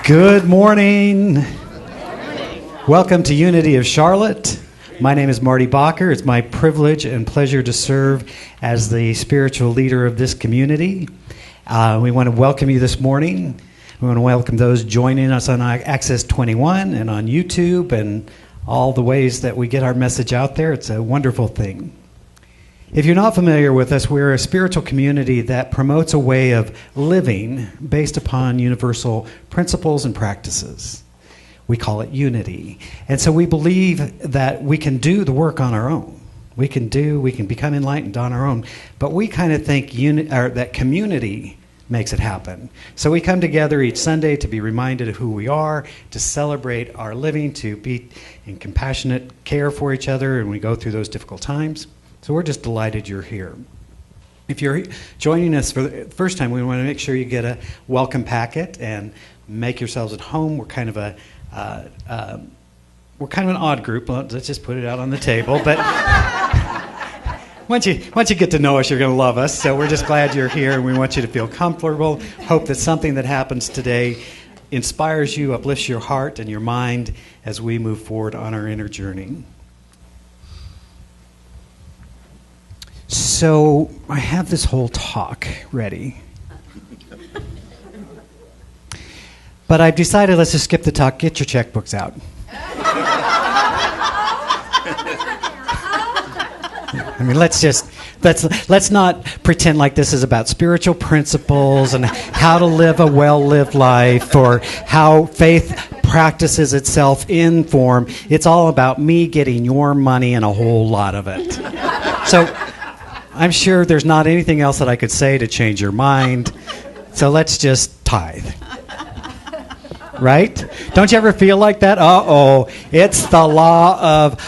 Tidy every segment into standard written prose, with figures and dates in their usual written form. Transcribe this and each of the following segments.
Good morning. Welcome to Unity of Charlotte. My name is Marty Bacher. It's my privilege and pleasure to serve as the spiritual leader of this community. We want to welcome you this morning. We want to welcome those joining us on Access 21 and on YouTube and all the ways that we get our message out there. It's a wonderful thing. If you're not familiar with us, we're a spiritual community that promotes a way of living based upon universal principles and practices. We call it unity. And so we believe that we can do the work on our own. We can become enlightened on our own. But we kind of think that community makes it happen. So we come together each Sunday to be reminded of who we are, to celebrate our living, to be in compassionate care for each other, and we go through those difficult times. So we're just delighted you're here. If you're joining us for the first time, we want to make sure you get a welcome packet and make yourselves at home. We're kind of an odd group. Let's just put it out on the table. But once you get to know us, you're going to love us. So we're just glad you're here, and we want you to feel comfortable. Hope that something that happens today inspires you, uplifts your heart and your mind as we move forward on our inner journey. So I have this whole talk ready. But I've decided let's just skip the talk. Get your checkbooks out. I mean, let's not pretend like this is about spiritual principles and how to live a well-lived life or how faith practices itself in form. It's all about me getting your money and a whole lot of it. So I'm sure there's not anything else that I could say to change your mind. So let's just tithe. Right? Don't you ever feel like that? Uh-oh, it's the law of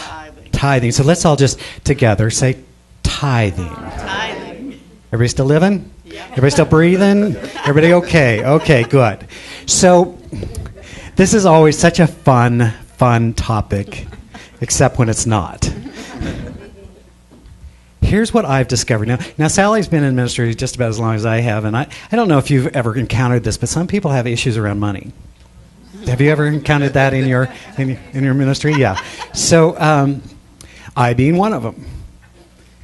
tithing. So let's all just together say tithing. Tithing. Everybody still living? Yeah. Everybody still breathing? Everybody okay? Okay, good. So this is always such a fun topic, except when it's not. Here's what I've discovered. Now Sally's been in ministry just about as long as I have, and I don't know if you've ever encountered this, but some people have issues around money. Have you ever encountered that in your ministry? Yeah. So I being one of them.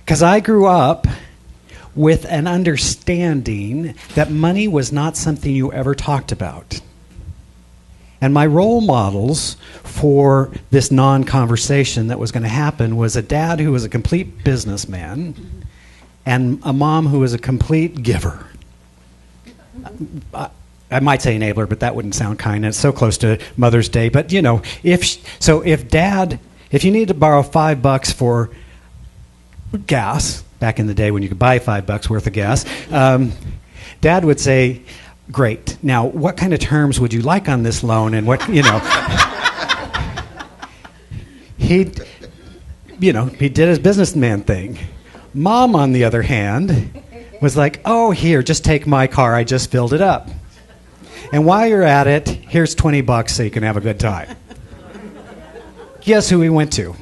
Because I grew up with an understanding that money was not something you ever talked about. And my role models for this non-conversation that was going to happen was a dad who was a complete businessman and a mom who was a complete giver. I might say enabler, but that wouldn't sound kind. It's so close to Mother's Day. But, you know, if you need to borrow $5 for gas, back in the day when you could buy $5 worth of gas, Dad would say, great. Now, what kind of terms would you like on this loan? And what, you know, he did his businessman thing. Mom, on the other hand, was like, oh, here, just take my car. I just filled it up. And while you're at it, here's $20 so you can have a good time. Guess who we went to?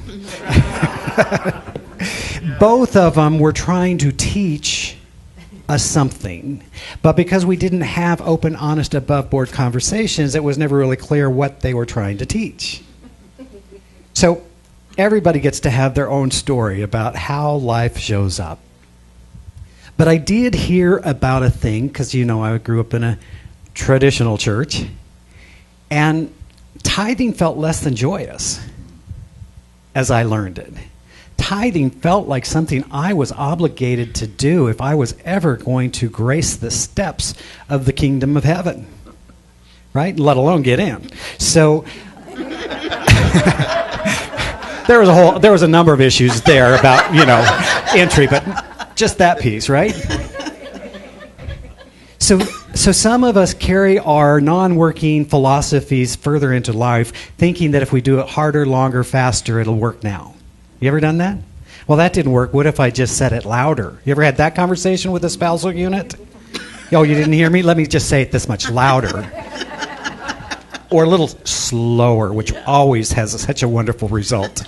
Both of them were trying to teach us something. But because we didn't have open, honest, above-board conversations, it was never really clear what they were trying to teach. So everybody gets to have their own story about how life shows up. But I did hear about a thing, because, you know, I grew up in a traditional church, and tithing felt less than joyous as I learned it. Tithing felt like something I was obligated to do if I was ever going to grace the steps of the kingdom of heaven, right? Let alone get in. So there was a number of issues there about, you know, entry, but just that piece, right? So some of us carry our non-working philosophies further into life, thinking that if we do it harder, longer, faster, it'll work now. You ever done that? Well, that didn't work. What if I just said it louder? You ever had that conversation with a spousal unit? Oh, you didn't hear me? Let me just say it this much louder. Or a little slower, which always has such a wonderful result.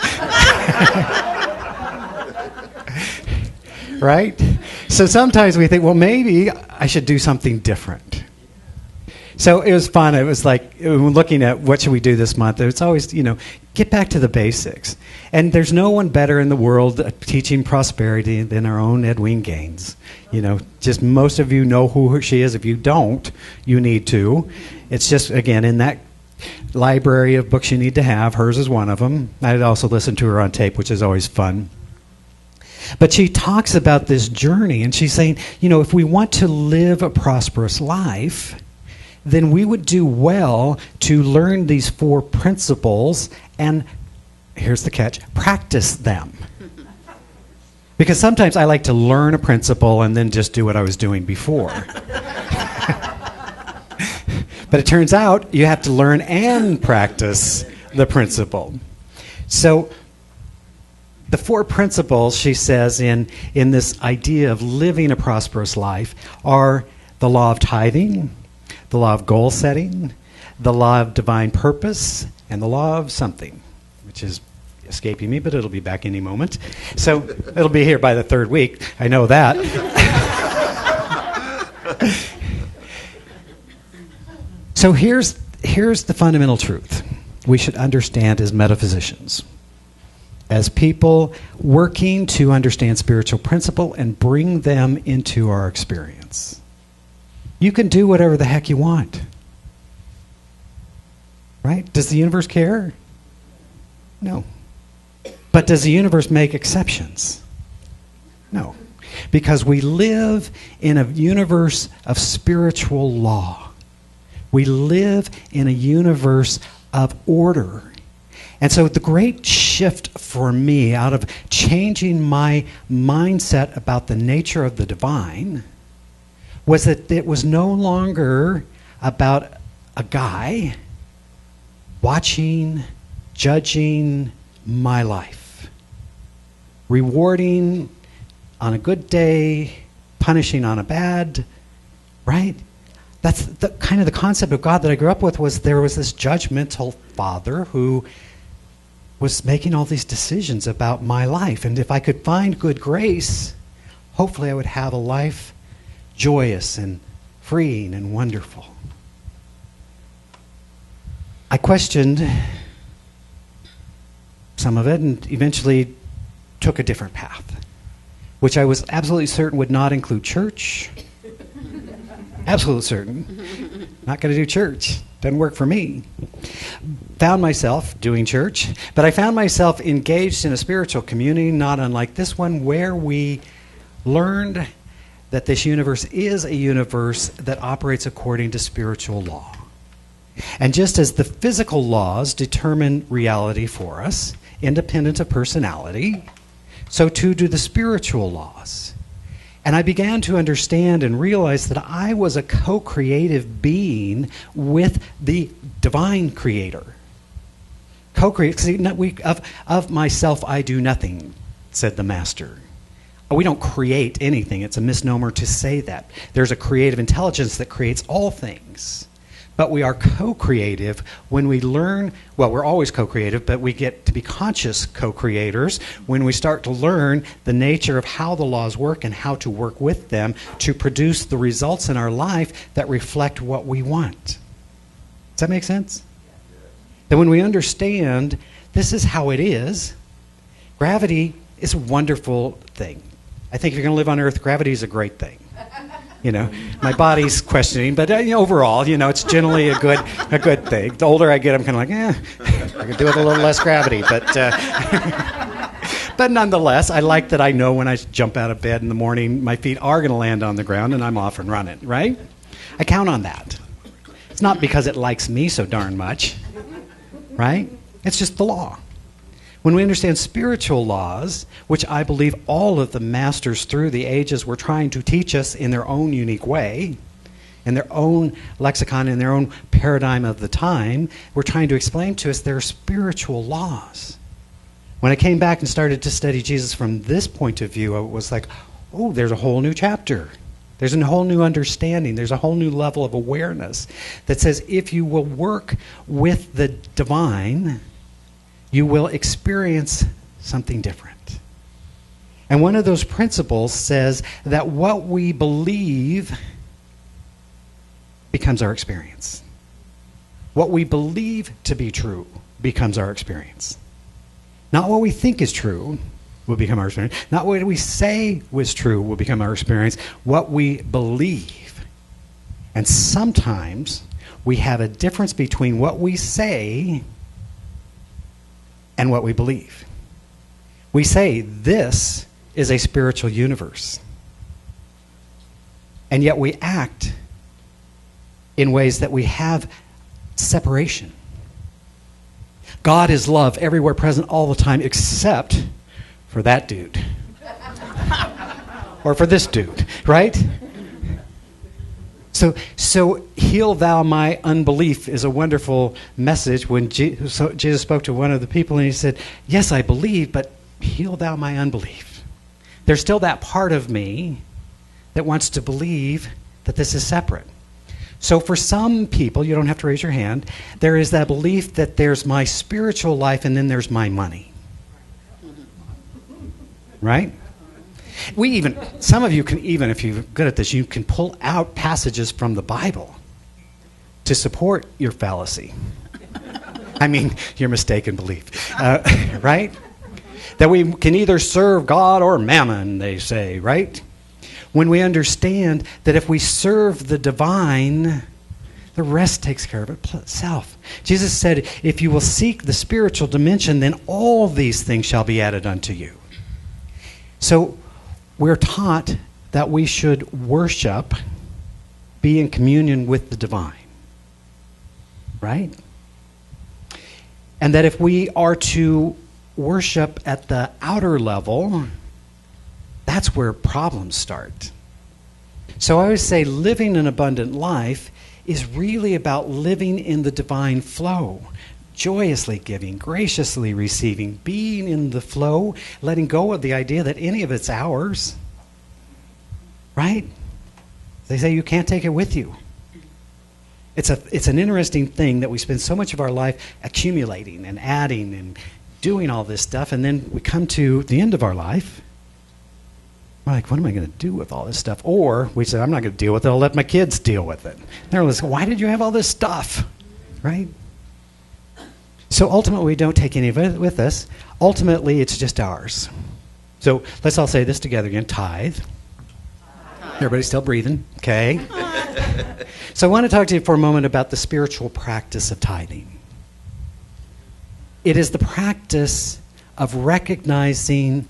Right? So sometimes we think, well, maybe I should do something different. So it was fun. It was like looking at what should we do this month. It's always, get back to the basics. And there's no one better in the world at teaching prosperity than our own Edwene Gaines. Just most of you know who she is. If you don't, you need to. It's just, again, in that library of books you need to have. Hers is one of them. I'd also listen to her on tape, which is always fun. But she talks about this journey, and she's saying, if we want to live a prosperous life, then we would do well to learn these 4 principles and, here's the catch, practice them. Because sometimes I like to learn a principle and then just do what I was doing before. But it turns out you have to learn and practice the principle. So the 4 principles, she says, in this idea of living a prosperous life are the law of tithing, the law of goal setting, the law of divine purpose, and the law of something, which is escaping me, but it'll be back any moment. So it'll be here by the 3rd week. I know that. So here's the fundamental truth we should understand as metaphysicians, as people working to understand spiritual principle and bring them into our experience. You can do whatever the heck you want. Right? Does the universe care? No. But does the universe make exceptions? No. Because we live in a universe of spiritual law. We live in a universe of order. And so the great shift for me out of changing my mindset about the nature of the divine was that it was no longer about a guy watching, judging my life, rewarding on a good day, punishing on a bad, right? That's the kind of the concept of God that I grew up with. Was there was this judgmental father who was making all these decisions about my life. And if I could find good grace, hopefully I would have a life joyous and freeing and wonderful. I questioned some of it and eventually took a different path, which I was absolutely certain would not include church. Absolutely certain. Not going to do church. Doesn't work for me. Found myself doing church, but I found myself engaged in a spiritual community not unlike this one, where we learned that this universe is a universe that operates according to spiritual law. And just as the physical laws determine reality for us, independent of personality, so too do the spiritual laws. And I began to understand and realize that I was a co-creative being with the divine creator. Of myself I do nothing, said the master. We don't create anything. It's a misnomer to say that. There's a creative intelligence that creates all things. But we are co-creative when we learn, well, we're always co-creative, but we get to be conscious co-creators when we start to learn the nature of how the laws work and how to work with them to produce the results in our life that reflect what we want. Does that make sense? That when we understand this is how it is, gravity is a wonderful thing. I think if you're going to live on Earth, gravity is a great thing. My body's questioning, but overall, it's generally a good thing. The older I get, I'm kind of like, I could do with a little less gravity, but but nonetheless, I like that I know when I jump out of bed in the morning, my feet are going to land on the ground, and I'm off and running. Right? I count on that. It's not because it likes me so darn much, right? It's just the law. When we understand spiritual laws, which I believe all of the masters through the ages were trying to teach us in their own unique way, in their own lexicon, in their own paradigm of the time, were trying to explain to us their spiritual laws. When I came back and started to study Jesus from this point of view, it was like, oh, there's a whole new chapter. There's a whole new understanding. There's a whole new level of awareness that says if you will work with the divine, you will experience something different. And one of those principles says that what we believe becomes our experience. What we believe to be true becomes our experience. Not what we think is true will become our experience. Not what we say was true will become our experience. What we believe. And sometimes we have a difference between what we say and what we believe. We say this is a spiritual universe. And yet we act in ways that we have separation. God is love everywhere present all the time except for that dude. Or for this dude, right? So heal thou my unbelief is a wonderful message when Jesus spoke to one of the people and he said, yes, I believe, but heal thou my unbelief. There's still that part of me that wants to believe that this is separate. So for some people, you don't have to raise your hand, there is that belief that there's my spiritual life and then there's my money. Right? Some of you can even, if you're good at this, you can pull out passages from the Bible to support your fallacy. I mean, your mistaken belief. Right? That we can either serve God or mammon, they say, right? When we understand that if we serve the divine, the rest takes care of itself. Jesus said, if you will seek the spiritual dimension, then all these things shall be added unto you. So we're taught that we should worship, be in communion with the divine. Right? And that if we are to worship at the outer level, that's where problems start. So I always say living an abundant life is really about living in the divine flow, joyously giving, graciously receiving, being in the flow, letting go of the idea that any of it's ours. Right? They say you can't take it with you. It's an interesting thing that we spend so much of our life accumulating and adding and doing all this stuff, and then we come to the end of our life. We're like, what am I going to do with all this stuff? Or we say, I'm not going to deal with it. I'll let my kids deal with it. They're like, why did you have all this stuff? Right? So ultimately, we don't take any of it with us. Ultimately, it's just ours. So let's all say this together again. Tithe. Everybody's still breathing. Okay. So I want to talk to you for a moment about the spiritual practice of tithing. It is the practice of recognizing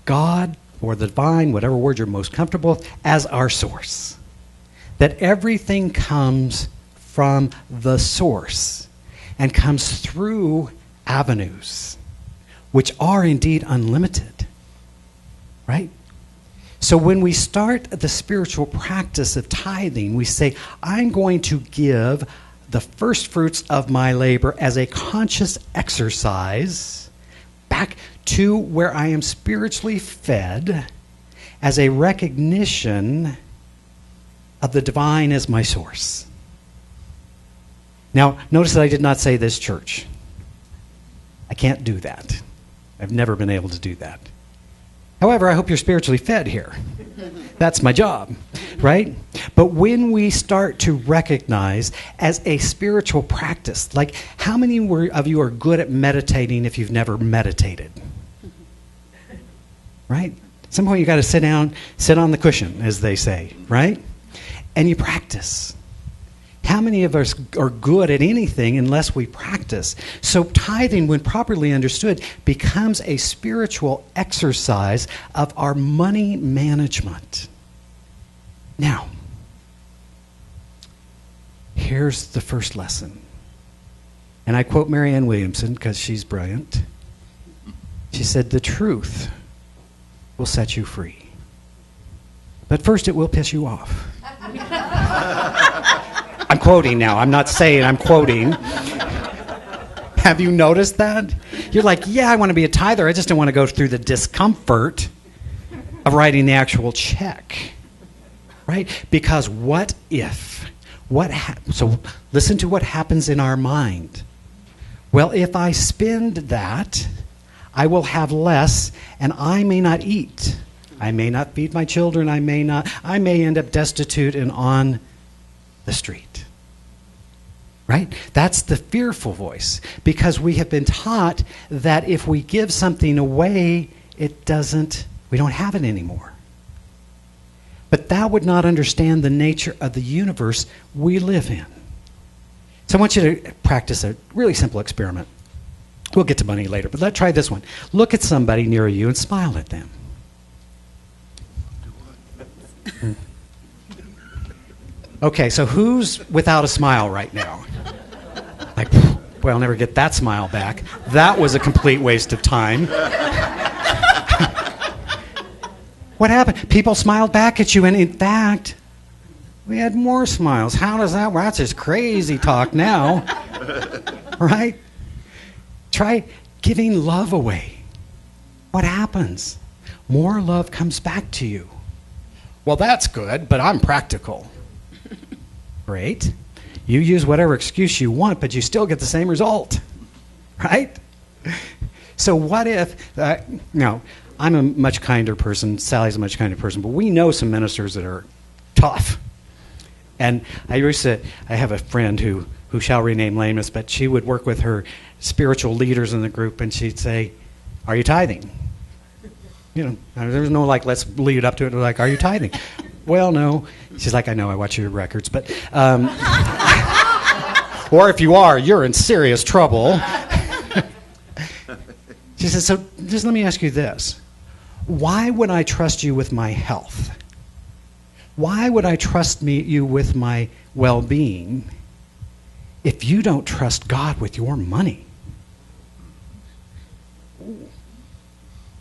God or the divine, whatever word you're most comfortable with, as our source. That everything comes from the source and comes through avenues, which are indeed unlimited. Right? So when we start the spiritual practice of tithing, we say, I'm going to give the first fruits of my labor as a conscious exercise back to where I am spiritually fed as a recognition of the divine as my source. Now, notice that I did not say this church. I can't do that. I've never been able to do that. However, I hope you're spiritually fed here. That's my job, right? But when we start to recognize as a spiritual practice, like how many of you are good at meditating if you've never meditated? Right? At some point you got to sit down, sit on the cushion, as they say, right? And you practice. How many of us are good at anything unless we practice? So tithing, when properly understood, becomes a spiritual exercise of our money management. Now, here's the first lesson. And I quote Marianne Williamson because she's brilliant. She said, the truth will set you free. But first it will piss you off. I'm quoting now. I'm not saying, I'm quoting. Have you noticed that? You're like, yeah, I want to be a tither. I just don't want to go through the discomfort of writing the actual check. Right? Because what if? So listen to what happens in our mind. Well, if I spend that, I will have less, and I may not eat. I may not feed my children. I may end up destitute and on the street. right? That's the fearful voice, because we have been taught that if we give something away, we don't have it anymore. But that would not understand the nature of the universe we live in. So I want you to practice a really simple experiment. We'll get to money later, but let's try this one. Look at somebody near you and smile at them. Okay, so who's without a smile right now? Like, well, I'll never get that smile back. That was a complete waste of time. What happened? People smiled back at you, and in fact, we had more smiles. How does that work? That's just crazy talk now. Right? Try giving love away. What happens? More love comes back to you. Well, that's good, but I'm practical. Great. You use whatever excuse you want, but you still get the same result. Right? So what if, no, I'm a much kinder person, Sally's a much kinder person, but we know some ministers that are tough. And I have a friend who shall remain nameless, but she would work with her spiritual leaders in the group, and she'd say, "Are you tithing?" You know, there was no like, let's lead up to it. We're like, "Are you tithing?" "Well, no." She's like, "I know, I watch your records, but..." Or if you are, you're in serious trouble. She says, "So just let me ask you this. Why would I trust you with my health? Why would I trust you with my well-being if you don't trust God with your money?"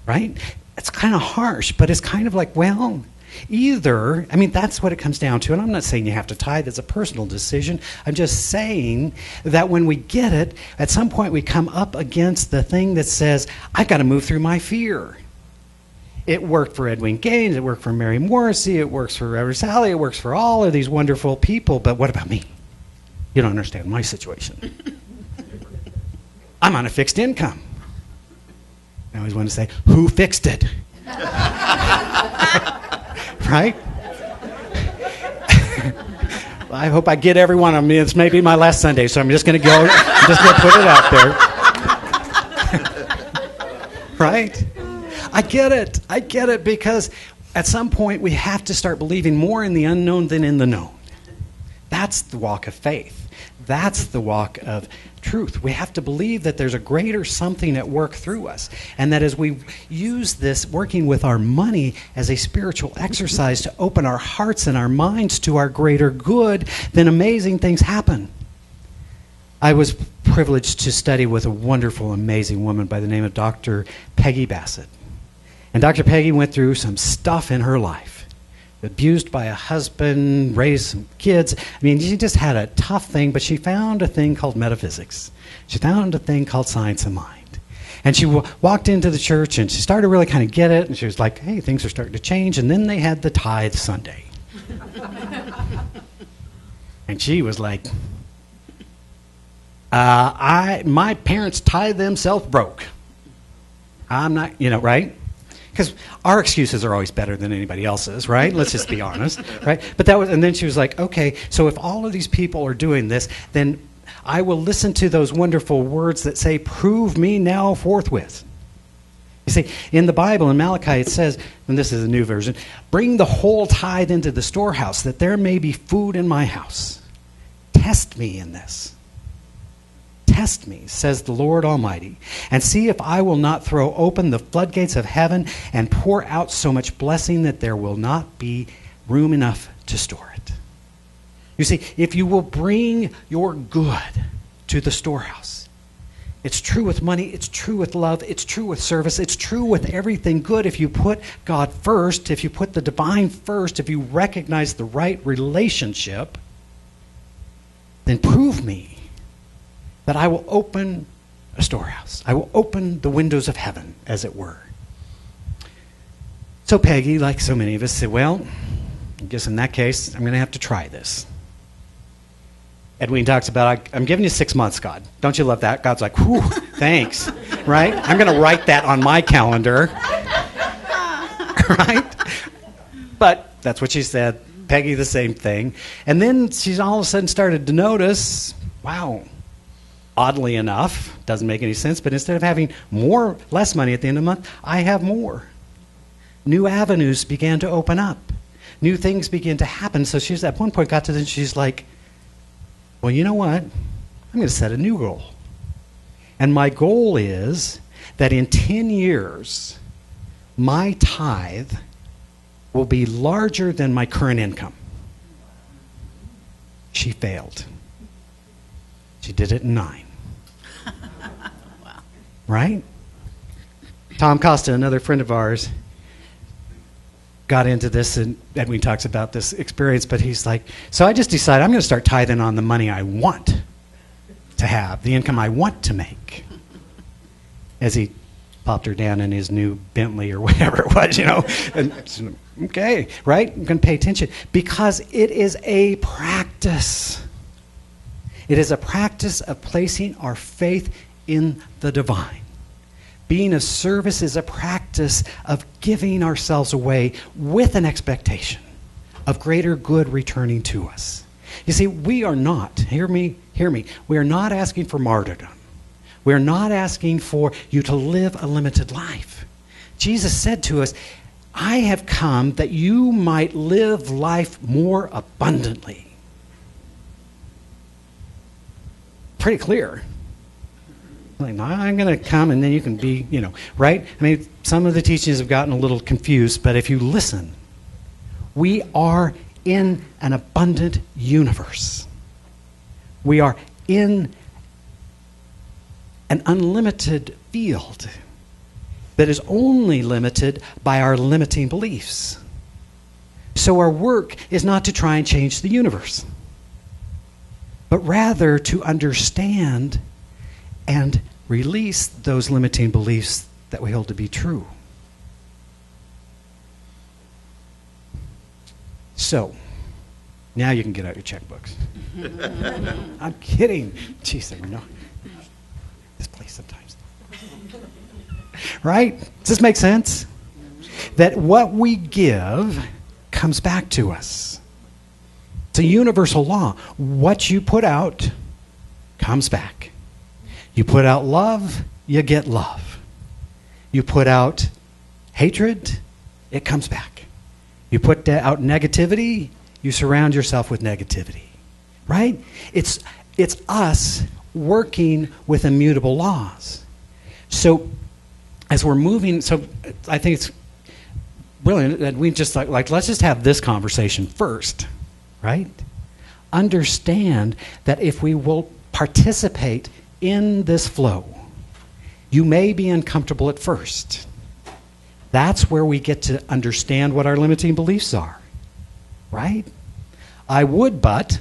Right? It's kind of harsh, but it's kind of like, well, either, I mean, that's what it comes down to. And I'm not saying you have to tithe. It's a personal decision. I'm just saying that when we get it, at some point we come up against the thing that says, I've got to move through my fear. It worked for Edwene Gaines. It worked for Mary Morrissey. It works for Reverend Sally. It works for all of these wonderful people. But what about me? You don't understand my situation. I'm on a fixed income. I always want to say, who fixed it? Right? I hope I get every one of them. It's maybe my last Sunday, so I'm just going to put it out there. Right? I get it, because at some point we have to start believing more in the unknown than in the known. That's the walk of faith. That's the walk of truth. We have to believe that there's a greater something at work through us, and that as we use this working with our money as a spiritual exercise to open our hearts and our minds to our greater good, then amazing things happen. I was privileged to study with a wonderful, amazing woman by the name of Dr. Peggy Bassett. And Dr. Peggy went through some stuff in her life. Abused by a husband, raised some kids. I mean, she just had a tough thing, but she found a thing called metaphysics. She found a thing called science of mind. And she walked into the church, and she started to really kind of get it, and she was like, hey, things are starting to change. And then they had the tithe Sunday. And she was like, my parents tithe themselves broke. I'm not, right? Because our excuses are always better than anybody else's, right? Let's just be honest, right? But and then she was like, okay, so if all of these people are doing this, then I will listen to those wonderful words that say, prove me now forthwith. You see, in the Bible, in Malachi, it says, and this is a new version, bring the whole tithe into the storehouse, that there may be food in my house. Test me in this. Test me, says the Lord Almighty, and see if I will not throw open the floodgates of heaven and pour out so much blessing that there will not be room enough to store it. You see, if you will bring your good to the storehouse, it's true with money, it's true with love, it's true with service, it's true with everything good. If you put God first, if you put the divine first, if you recognize the right relationship, then prove me that I will open a storehouse. I will open the windows of heaven, as it were. So Peggy, like so many of us, said, well, I guess in that case, I'm going to have to try this. Edwene talks about, I'm giving you 6 months, God. Don't you love that? God's like, whew, thanks, right? I'm going to write that on my calendar, right? But that's what she said. Peggy, the same thing. And then she's all of a sudden started to notice wow, oddly enough, doesn't make any sense, but instead of having less money at the end of the month, I have more. New avenues began to open up. New things began to happen. So she's at one point got to this, she's like, well, you know what? I'm going to set a new goal. And my goal is that in 10 years, my tithe will be larger than my current income. She failed. She did it in 9. Wow. Right? Tom Costa, another friend of ours, got into this, and Edwene talks about this experience, but he's like, so I just decided I'm going to start tithing on the money I want to have, the income I want to make. As he popped her down in his new Bentley or whatever it was, and okay, right? I'm going to pay attention because it is a practice. It is a practice of placing our faith in the divine. Being of service is a practice of giving ourselves away with an expectation of greater good returning to us. You see, we are not, hear me, we are not asking for martyrdom. We are not asking for you to live a limited life. Jesus said to us, I have come that you might live life more abundantly. Pretty clear. Like, no, I'm going to come and then you can be, right? I mean, some of the teachings have gotten a little confused, but if you listen, we are in an abundant universe. We are in an unlimited field that is only limited by our limiting beliefs. So our work is not to try and change the universe, but rather to understand and release those limiting beliefs that we hold to be true. So, now you can get out your checkbooks. I'm kidding. Jeez, I know. This place sometimes. Right? Does this make sense? That what we give comes back to us. It's a universal law. What you put out comes back. You put out love, you get love. You put out hatred, it comes back. You put out negativity, you surround yourself with negativity. Right? It's us working with immutable laws. So as we're moving, so I think it's brilliant that we just like let's just have this conversation first, right? Understand that if we will participate in this flow, you may be uncomfortable at first. That's where we get to understand what our limiting beliefs are, right? I would, but,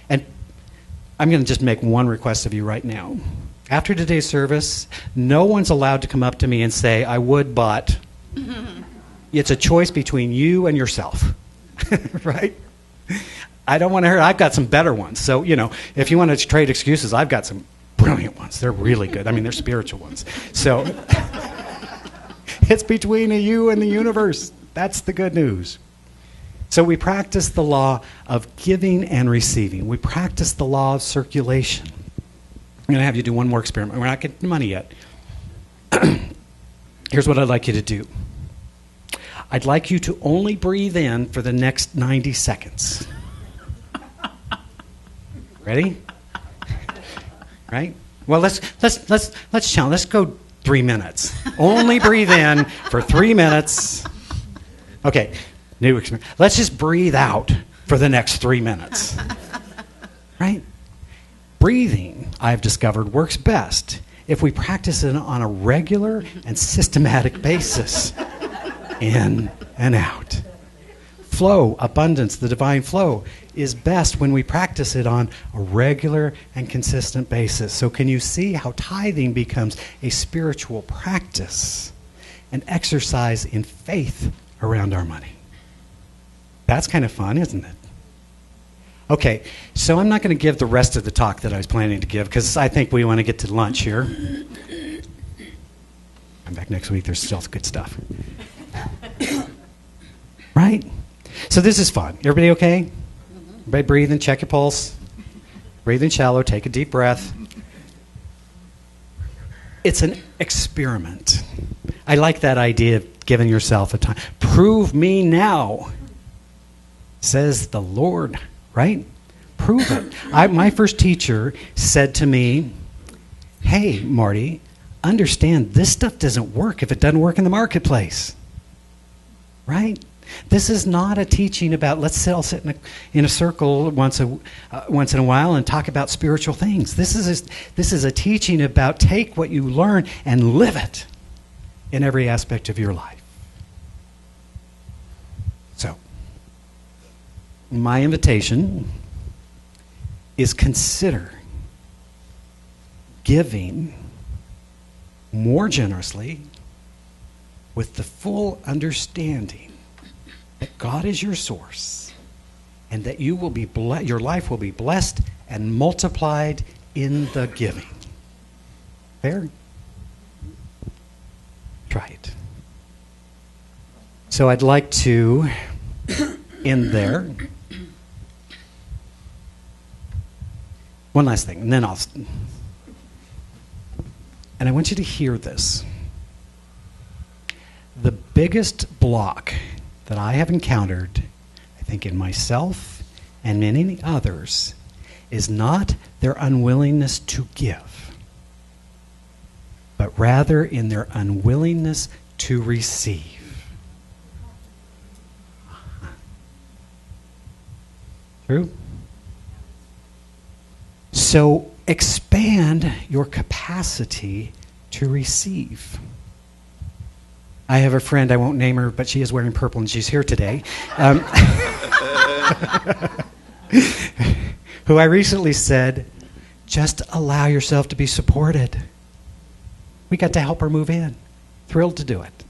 and I'm going to just make one request of you right now. After today's service, no one's allowed to come up to me and say, I would, but. It's a choice between you and yourself, right? I don't want to hear, I've got some better ones. So, if you want to trade excuses, I've got some brilliant ones. They're really good. I mean, they're spiritual ones. So, it's between you and the universe. That's the good news. So we practice the law of giving and receiving. We practice the law of circulation. I'm going to have you do one more experiment. We're not getting the money yet. Here's what I'd like you to do. I'd like you to only breathe in for the next 90 seconds. Ready? Right? Well, let's challenge. Let's go 3 minutes. Only breathe in for 3 minutes. Okay. New experience. Let's just breathe out for the next 3 minutes. Right? Breathing, I've discovered, works best if we practice it on a regular and systematic basis. In and out. Flow, abundance, the divine flow, is best when we practice it on a regular and consistent basis. So can you see how tithing becomes a spiritual practice, an exercise in faith around our money? That's kind of fun, isn't it? Okay, so I'm not going to give the rest of the talk that I was planning to give because I think we want to get to lunch here. Come back next week, there's still good stuff. Right? So this is fun. Everybody okay? Everybody breathing, check your pulse. Breathing shallow, take a deep breath. It's an experiment. I like that idea of giving yourself a time. Prove me now, says the Lord, right? Prove it. My first teacher said to me, hey, Marty, understand this stuff doesn't work if it doesn't work in the marketplace, right? This is not a teaching about let's all sit in a circle once in a while and talk about spiritual things. This is a teaching about take what you learn and live it in every aspect of your life. So, my invitation is consider giving more generously with the full understanding that God is your source and that you will be your life will be blessed and multiplied in the giving. Fair? Try it. So I'd like to end there. One last thing, and then and I want you to hear this. The biggest block that I have encountered, I think in myself and many others, is not their unwillingness to give, but rather in their unwillingness to receive. True? So expand your capacity to receive. I have a friend, I won't name her, but she is wearing purple and she's here today, who I recently said, just allow yourself to be supported. We got to help her move in. Thrilled to do it.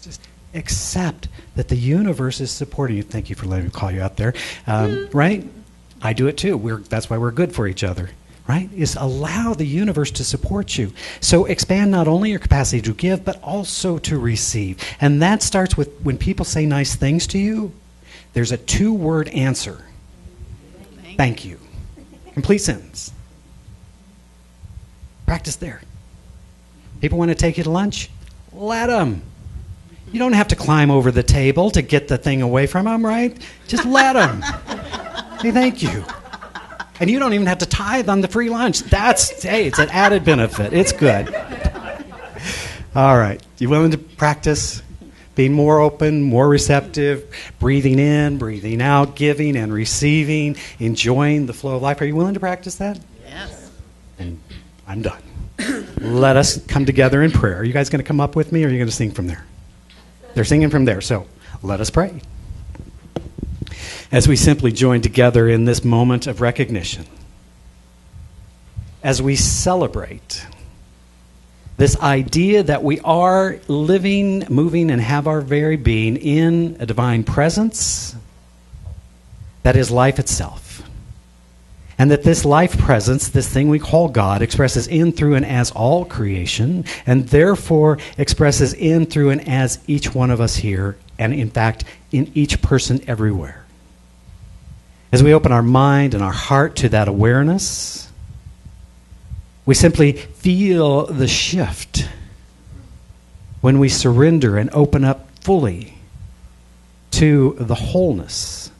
Just accept that the universe is supporting you. Thank you for letting me call you out there. Right? I do it too. That's why we're good for each other. Right? Is allow the universe to support you. So expand not only your capacity to give, but also to receive. And that starts with when people say nice things to you, there's a 2-word answer. Thank you. Complete sentence. Practice there. People want to take you to lunch? Let them. You don't have to climb over the table to get the thing away from them, right? Just let them. Say thank you. And you don't even have to tithe on the free lunch. It's an added benefit. It's good. All right. You willing to practice being more open, more receptive, breathing in, breathing out, giving and receiving, enjoying the flow of life? Are you willing to practice that? Yes. And I'm done. Let us come together in prayer. Are you guys going to come up with me, or are you going to sing from there? They're singing from there, so let us pray. As we simply join together in this moment of recognition, as we celebrate this idea that we are living, moving, and have our very being in a divine presence that is life itself. And that this life presence, this thing we call God, expresses in, through, and as all creation, and therefore expresses in, through, and as each one of us here, and in fact, in each person everywhere. As we open our mind and our heart to that awareness, we simply feel the shift when we surrender and open up fully to the wholeness,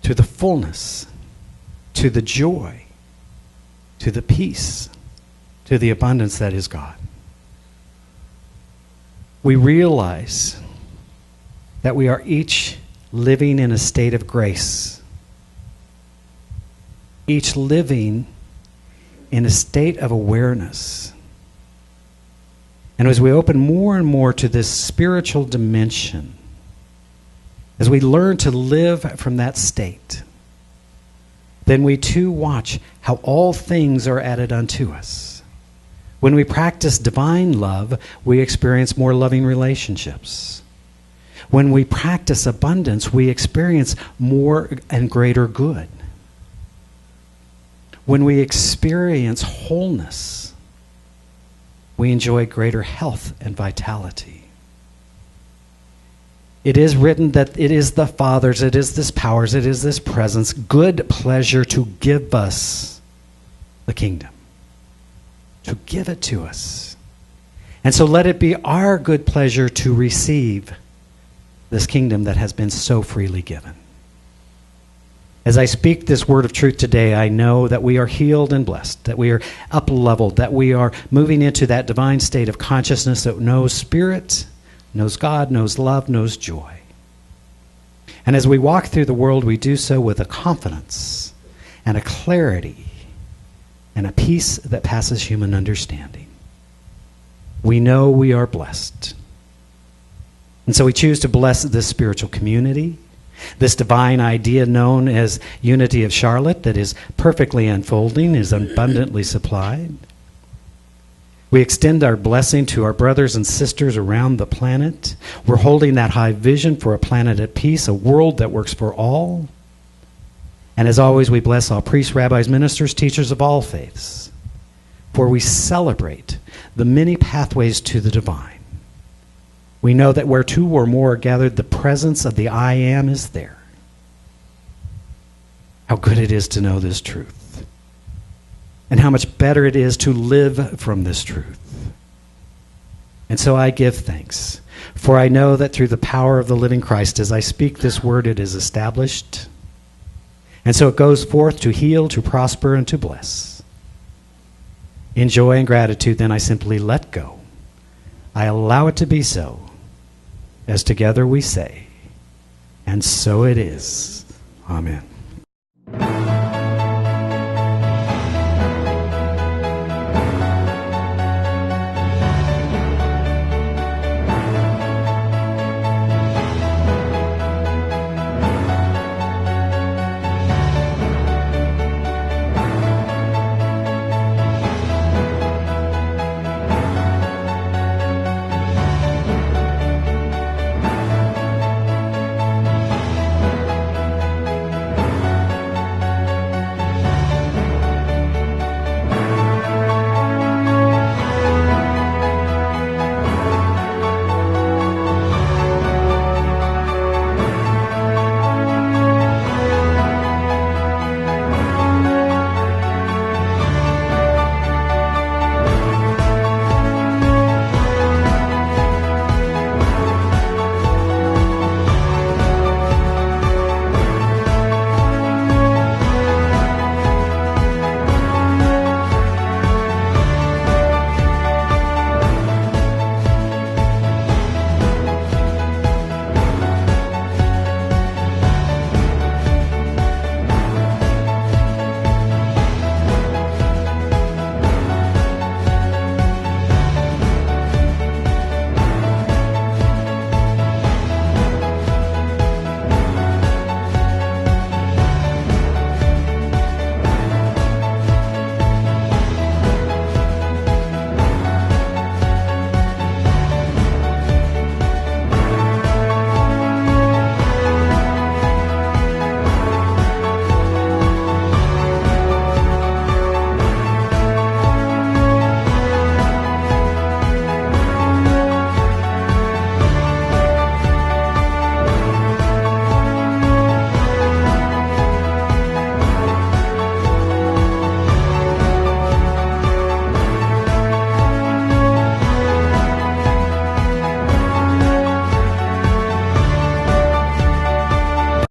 to the fullness, to the joy, to the peace, to the abundance that is God. We realize that we are each living in a state of grace, each living in a state of awareness. And as we open more and more to this spiritual dimension, as we learn to live from that state, then we too watch how all things are added unto us. When we practice divine love, we experience more loving relationships. When we practice abundance, we experience more and greater good. When we experience wholeness, we enjoy greater health and vitality. It is written that it is the Father's, it is this powers, it is this presence, good pleasure to give us the kingdom, to give it to us. And so let it be our good pleasure to receive this kingdom that has been so freely given. As I speak this word of truth today, I know that we are healed and blessed, that we are up-leveled, that we are moving into that divine state of consciousness that knows spirit, knows God, knows love, knows joy. And as we walk through the world, we do so with a confidence and a clarity and a peace that passes human understanding. We know we are blessed. And so we choose to bless this spiritual community, this divine idea known as Unity of Charlotte that is perfectly unfolding, is abundantly supplied. We extend our blessing to our brothers and sisters around the planet. We're holding that high vision for a planet at peace, a world that works for all. And as always, we bless all priests, rabbis, ministers, teachers of all faiths, for we celebrate the many pathways to the divine. We know that where two or more are gathered, the presence of the I Am is there. How good it is to know this truth. And how much better it is to live from this truth. And so I give thanks, for I know that through the power of the living Christ, as I speak this word, it is established. And so it goes forth to heal, to prosper, and to bless. In joy and gratitude, then I simply let go. I allow it to be so, as together we say, and so it is. Amen.